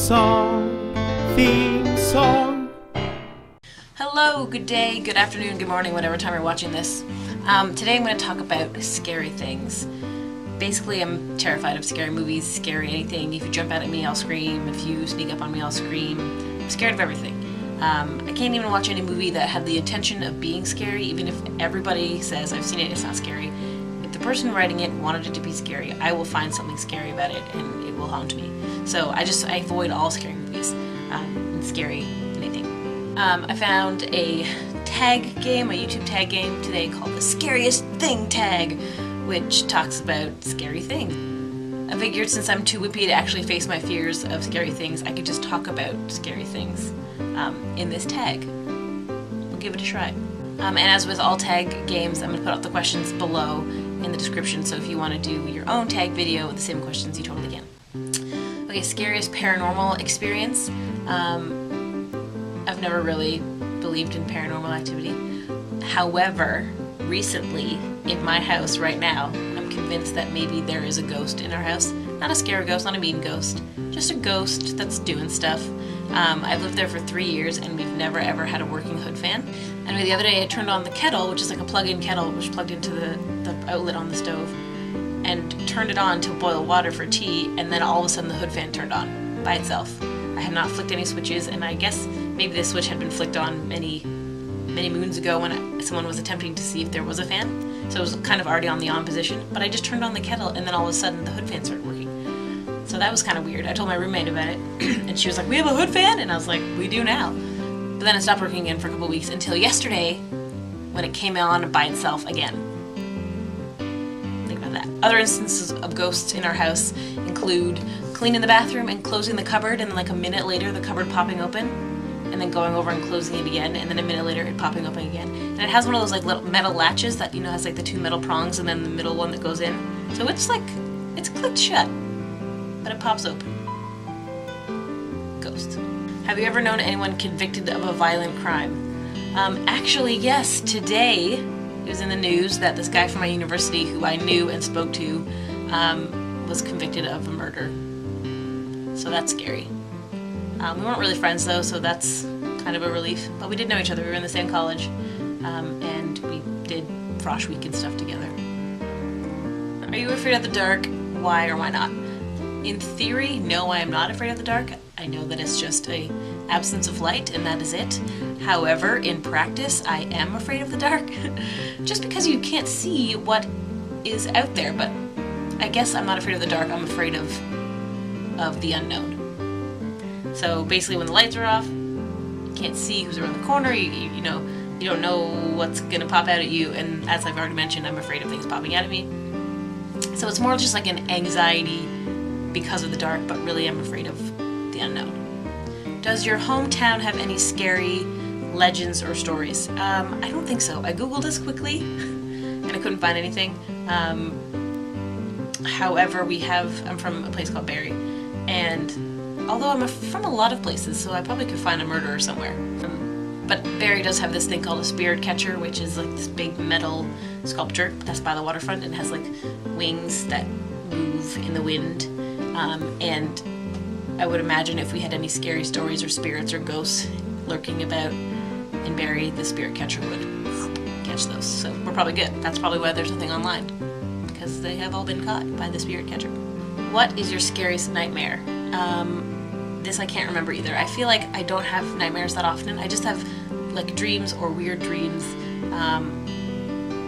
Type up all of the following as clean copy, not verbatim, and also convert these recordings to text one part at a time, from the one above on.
song, theme song. Hello, good day, good afternoon, good morning, whatever time you're watching this. Today I'm going to talk about scary things. Basically, I'm terrified of scary movies, scary anything. If you jump out at me, I'll scream. If you sneak up on me, I'll scream. I'm scared of everything. I can't even watch any movie that had the intention of being scary, even if everybody says, I've seen it, it's not scary. If the person writing it wanted it to be scary, I will find something scary about it and it will haunt me. So I avoid all scary movies and scary anything. I found a tag game, a YouTube tag game today called the Scariest Thing Tag, which talks about scary things. I figured since I'm too wimpy to actually face my fears of scary things, I could just talk about scary things in this tag. We'll give it a try. And as with all tag games, I'm going to put out the questions below in the description, so if you want to do your own tag video with the same questions, you totally can. Okay, scariest paranormal experience. I've never really believed in paranormal activity. However, recently, in my house right now, I'm convinced that maybe there is a ghost in our house. Not a scary ghost, not a mean ghost, just a ghost that's doing stuff. I've lived there for 3 years and we've never ever had a working hood fan. Anyway, the other day I turned on the kettle, which is like a plug-in kettle, which plugged into the outlet on the stove, and turned it on to boil water for tea, and then all of a sudden the hood fan turned on by itself. I had not flicked any switches, and I guess maybe this switch had been flicked on many moons ago when someone was attempting to see if there was a fan, so it was kind of already on the on position, but I just turned on the kettle and then all of a sudden the hood fan started working. So that was kind of weird. I told my roommate about it and she was like, we have a hood fan? And I was like, we do now. But then it stopped working again for a couple weeks until yesterday when it came on by itself again. Think about that. Other instances of ghosts in our house include cleaning the bathroom and closing the cupboard, and then like a minute later the cupboard popping open, and then going over and closing it again, and then a minute later it popping open again. And it has one of those like little metal latches that, you know, has like the two metal prongs and then the middle one that goes in. So it's clicked shut, but it pops open. Ghost. Have you ever known anyone convicted of a violent crime? Actually, yes. Today it was in the news that this guy from my university who I knew and spoke to was convicted of a murder. So that's scary. We weren't really friends though, so that's kind of a relief. But we did know each other. We were in the same college, and we did frosh week and stuff together. Are you afraid of the dark? Why or why not? In theory, no, I am not afraid of the dark. I know that it's just an absence of light and that is it. However, in practice, I am afraid of the dark. Just because you can't see what is out there, but I guess I'm not afraid of the dark, I'm afraid of the unknown. So basically when the lights are off, you can't see who's around the corner, you don't know what's gonna pop out at you, and as I've already mentioned, I'm afraid of things popping out at me. So it's more just like an anxiety because of the dark, but really I'm afraid of the unknown. Does your hometown have any scary legends or stories? I don't think so. I googled this quickly and I couldn't find anything. However, I'm from a place called Barrie, and although I'm from a lot of places, so I probably could find a murderer somewhere. But Barrie does have this thing called a spirit catcher, which is like this big metal sculpture that's by the waterfront and has like wings that move in the wind. And I would imagine if we had any scary stories or spirits or ghosts lurking about in Barrie, the spirit catcher would catch those. So we're probably good. That's probably why there's nothing online, because they have all been caught by the spirit catcher. What is your scariest nightmare? This I can't remember either. I feel like I don't have nightmares that often. I just have like dreams or weird dreams.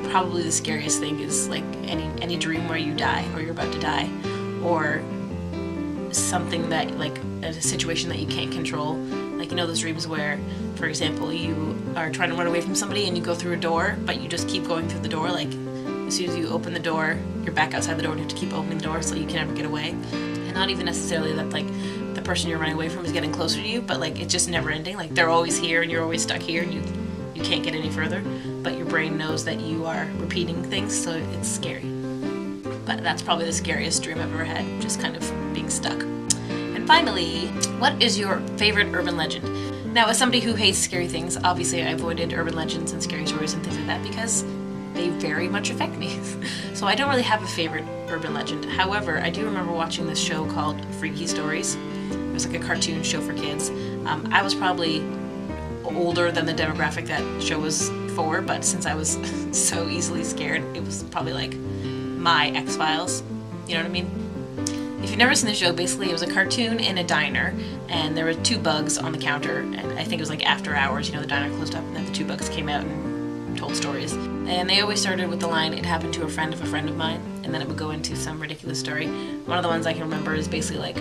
Probably the scariest thing is like any dream where you die or you're about to die, or something that like a situation that you can't control. Like, you know, those dreams where, for example, you are trying to run away from somebody and you go through a door, but you just keep going through the door. Like, as soon as you open the door, you're back outside the door and you have to keep opening the door so you can never get away. And not even necessarily that like the person you're running away from is getting closer to you, but like it's just never ending. Like they're always here and you're always stuck here and you can't get any further, but your brain knows that you are repeating things, so it's scary. But that's probably the scariest dream I've ever had, just kind of being stuck. And finally, what is your favorite urban legend? Now, as somebody who hates scary things, obviously I avoided urban legends and scary stories and things like that because they very much affect me. So I don't really have a favorite urban legend. However, I do remember watching this show called Freaky Stories, It was like a cartoon show for kids. I was probably older than the demographic that show was for, but since I was so easily scared, it was probably like my X-Files. You know what I mean? If you've never seen the show, basically it was a cartoon in a diner, and there were 2 bugs on the counter, and I think it was like after hours, you know, the diner closed up, and then the 2 bugs came out and told stories. And they always started with the line, "It happened to a friend of mine," and then it would go into some ridiculous story. One of the ones I can remember is basically like,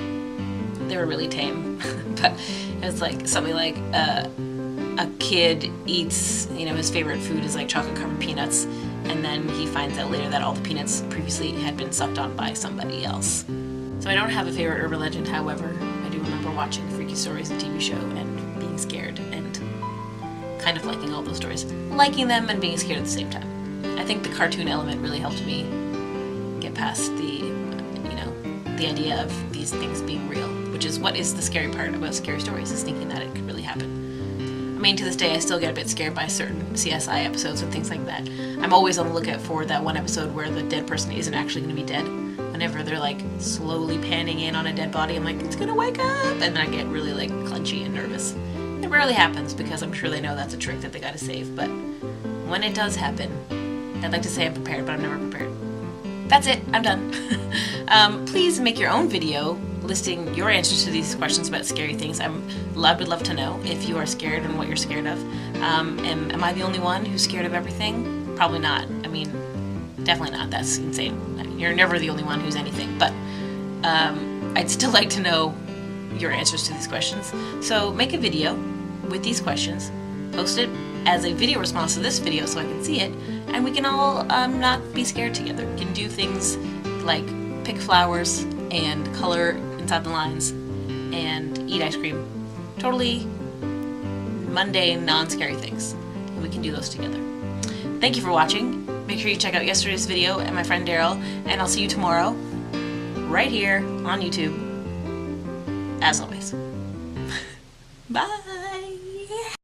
they were really tame, but it was like something like, a kid eats, you know, his favorite food is like chocolate covered peanuts, and then he finds out later that all the peanuts previously had been sucked on by somebody else. So I don't have a favorite urban legend, however, I do remember watching Freaky Stories, the TV show, and being scared and kind of liking all those stories. Liking them and being scared at the same time. I think the cartoon element really helped me get past the, you know, the idea of these things being real, which is what is the scary part about scary stories, is thinking that it could really happen. I mean, to this day, I still get a bit scared by certain CSI episodes and things like that. I'm always on the lookout for that one episode where the dead person isn't actually going to be dead. Whenever they're like slowly panning in on a dead body, I'm like, it's gonna wake up, and then I get really like clenchy and nervous. It rarely happens because I'm sure they know that's a trick that they gotta save, but when it does happen, I'd like to say I'm prepared, but I'm never prepared. That's it, I'm done. Please make your own video listing your answers to these questions about scary things. I would love to know if you are scared and what you're scared of. Am I the only one who's scared of everything? Probably not. I mean, definitely not. That's insane. You're never the only one who's anything, but I'd still like to know your answers to these questions. So make a video with these questions, post it as a video response to this video so I can see it, and we can all not be scared together. We can do things like pick flowers and color inside the lines and eat ice cream. Totally mundane, non-scary things. And we can do those together. Thank you for watching. Make sure you check out yesterday's video and my friend Daryl, and I'll see you tomorrow, right here on YouTube, as always. Bye!